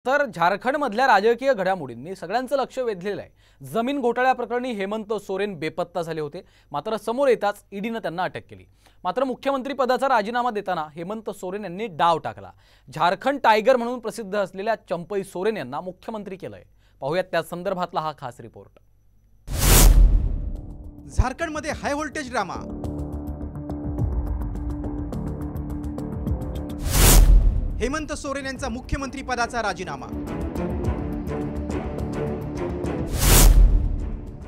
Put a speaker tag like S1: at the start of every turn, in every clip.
S1: तर झारखंडमधल्या राजकीय घडामोडींनी सगळ्यांचं लक्ष वेधलेलं आहे। जमीन घोटाळ्याप्रकरणी हेमंत सोरेन बेपत्ता झाले होते, मात्र समोर येताच ईडीने त्यांना अटक केली। मात्र मुख्यमंत्री पदाचा राजीनामा देताना हेमंत सोरेन यांनी डाव टाकला। झारखंड टायगर म्हणून प्रसिद्ध असलेल्या चंपई सोरेन यांना मुख्यमंत्री केलंय। पाहूयात त्या संदर्भातला हा खास रिपोर्ट।
S2: झारखंडमध्ये high voltage drama. Hemant Soren यांचा मुख्यमंत्री पदाचा राजीनामा।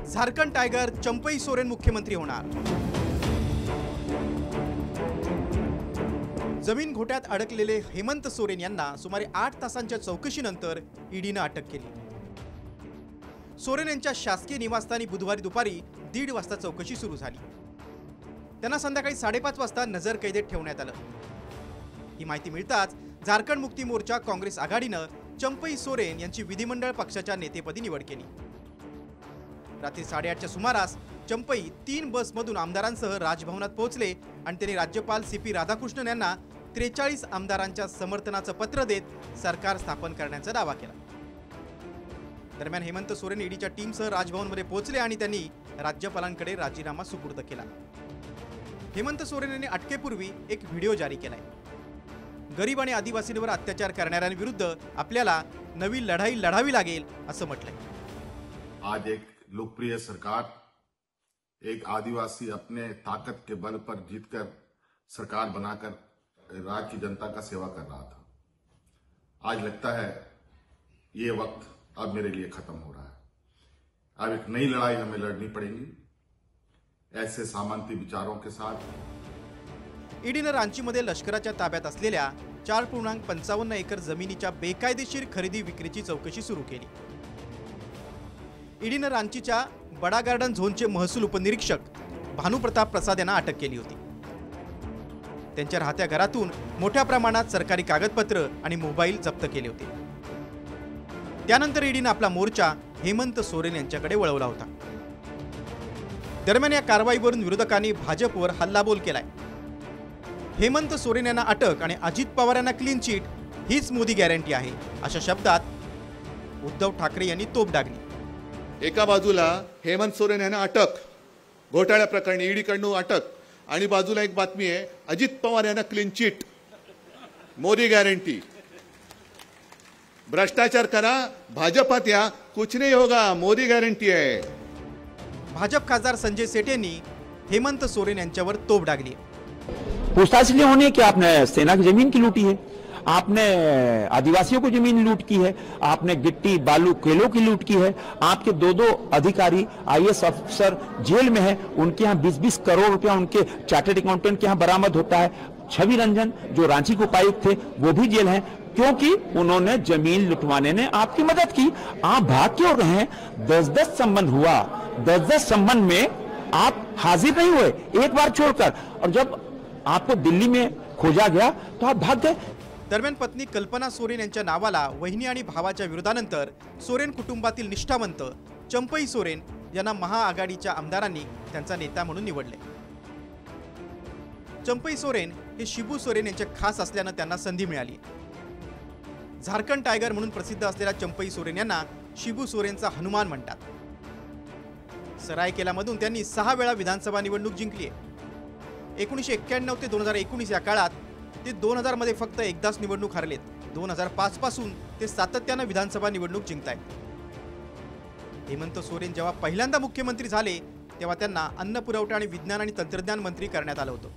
S2: झारखंड टायगर चंपई सोरेन मुख्यमंत्री होणार। जमीन घोटाळ्यात अडकलेले हेमंत सोरेन यांना सुमारे 8 तासांच्या चौकशीनंतर ईडीने अटक केली। सोरेन यांच्या शासकीय निवासस्थानी बुधवारी दुपारी 1:30 वाजता चौकशी सुरू झाली। त्यांना संध्याकाळी 5:30 वाजता नजर कैदेत ठेवण्यात आलं। ही माहिती मिळताच झारखंड मुक्ती मोर्चा काँग्रेस आघाडीनं चंपई सोरेन यांची विधिमंडळ पक्षाच्या नेतेपदी निवड केली। रात्री 8:30च्या सुमारास चंपई 3 बसमधून आमदारांसह राजभवनात पोहोचले आणि त्यांनी राज्यपाल CP राधाकृष्णन यांना 43 आमदारांच्या समर्थनाचं पत्र देत सरकार स्थापन करण्याचा दावा केला। दरम्यान हेमंत सोरेन ईडीच्या टीमसह राजभवनमध्ये पोहोचले आणि त्यांनी राज्यपालांकडे राजीनामा सुपूर्द केला। हेमंत सोरेन यांनी अटकेपूर्वी एक व्हिडिओ जारी केलाय। गरीब आणि आदिवासींवर अत्याचार करणाऱ्यांविरुद्ध आपल्याला नवी लढाई लढावी लागेल असं म्हटलंय।
S3: आज एक लोकप्रिय सरकार, एक आदिवासी अपने ताकत के बल पर जीतकर सरकार बनाकर राज्य की जनता का सेवा कर रहा था। आज लगता है ये वक्त अब मेरे लिए खत्म हो रहा है। अब एक नई लड़ाई हमें लड़नी पड़ेगी ऐसे सामंती विचारों के साथ।
S2: ईडीने रांचीमध्ये लष्कराच्या ताब्यात असलेल्या 4.55 एकर जमिनीच्या बेकायदेशीर खरेदी विक्रीची चौकशी सुरू केली। ईडीने रांचीच्या बडा गार्डन झोनचे महसूल उपनिरीक्षक भानुप्रताप प्रसाद यांना अटक केली होती। त्यांच्या राहत्या घरातून मोठ्या प्रमाणात सरकारी कागदपत्र आणि मोबाईल जप्त केले होते। त्यानंतर ईडीने आपला मोर्चा हेमंत सोरेन यांच्याकडे वळवला होता। दरम्यान या कारवाईवरून विरोधकांनी भाजपवर हल्लाबोल केलाय। हेमंत सोरेन यांना अटक आणि अजित पवार यांना क्लीन चिट हीच मोदी गॅरंटी आहे अशा शब्दात उद्धव ठाकरे यांनी तोप डागली।
S4: एका बाजूला हेमंत सोरेन यांना अटक, घोटाळ्या प्रकरणी ईडीकडून अटक, आणि बाजूला एक बातमी आहे अजित पवार यांना क्लीन चिट, मोदी गॅरंटी। भ्रष्टाचार करा, भाजपात या, कुछ नहीं होगा, मोदी गॅरंटी आहे।
S2: भाजप खासदार संजय सेठ यांनी हेमंत सोरेन यांच्यावर तोप डागली।
S5: पूछताछ इसलिए होनी है कि आपने सेना की जमीन की लूटी है, आपने आदिवासियों को जमीन लूट की है, आपने गिट्टी बालू केलों की लूट की है। आपके दो अधिकारी IAS अफसर जेल में है, उनके यहाँ 20-20 करोड़ रुपया उनके चार्टर्ड अकाउंटेंट के यहाँ बरामद होता है। छवि रंजन जो रांची को उपायुक्त थे वो भी जेल हैं, क्योंकि उन्होंने जमीन लुटवाने ने आपकी मदद की। आप भाग क्यों रहे हैं? 10-10 संबंध हुआ, 10-10 संबंध में आप हाजिर नहीं हुए एक बार छोड़कर, और जब आपको दिल्ली में खोजा गया तो आप भाग गए।
S2: दरम्यान पत्नी कल्पना सोरेन यांच्या नावाला वहिनी आणि भावाच्या विरोधानंतर सोरेन कुटुंबातील निष्ठावंत चंपई सोरेन यांना महाआघाडीच्या आमदारांनी त्यांचा नेता म्हणून निवडले। चंपई सोरेन हे शिबू सोरेन यांचे खास असल्याने त्यांना संधी मिळाली। झारखंड टायगर म्हणून प्रसिद्ध असलेल्या चंपई सोरेन यांना शिबू सोरेनचा हनुमान म्हणतात। सरायकेलामधून त्यांनी 6 वेळा विधानसभा निवडणूक जिंकली आहे। 1991 ते 2019 या काळात ते 2000 मध्ये फक्त एकदाच निवडणूक हरलेत। 2005 पासून ते सातत्याने विधानसभा निवडणूक जिंकतायत। हेमंत सोरेन जेव्हा पहिल्यांदा मुख्यमंत्री झाले तेव्हा त्यांना अन्न पुरवठा आणि विज्ञान आणि तंत्रज्ञान मंत्री करण्यात आलं होतं।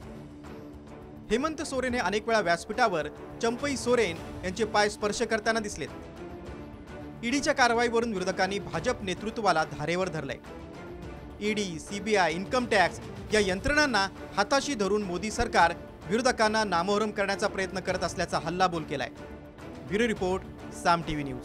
S2: हेमंत सोरेन हे अनेक वेळा व्यासपीठावर चंपई सोरेन यांचे पाय स्पर्श करताना दिसलेत। ईडीच्या कारवाईवरून विरोधकांनी भाजप नेतृत्वाला धारेवर धरलंय। ईडी, CBI, इन्कम टॅक्स या यंत्रणांना हाताशी धरून मोदी सरकार विरोधकांना नामोहरम करण्याचा प्रयत्न करत असल्याचा हल्लाबोल केलाय। ब्युरो रिपोर्ट, साम TV न्यूज।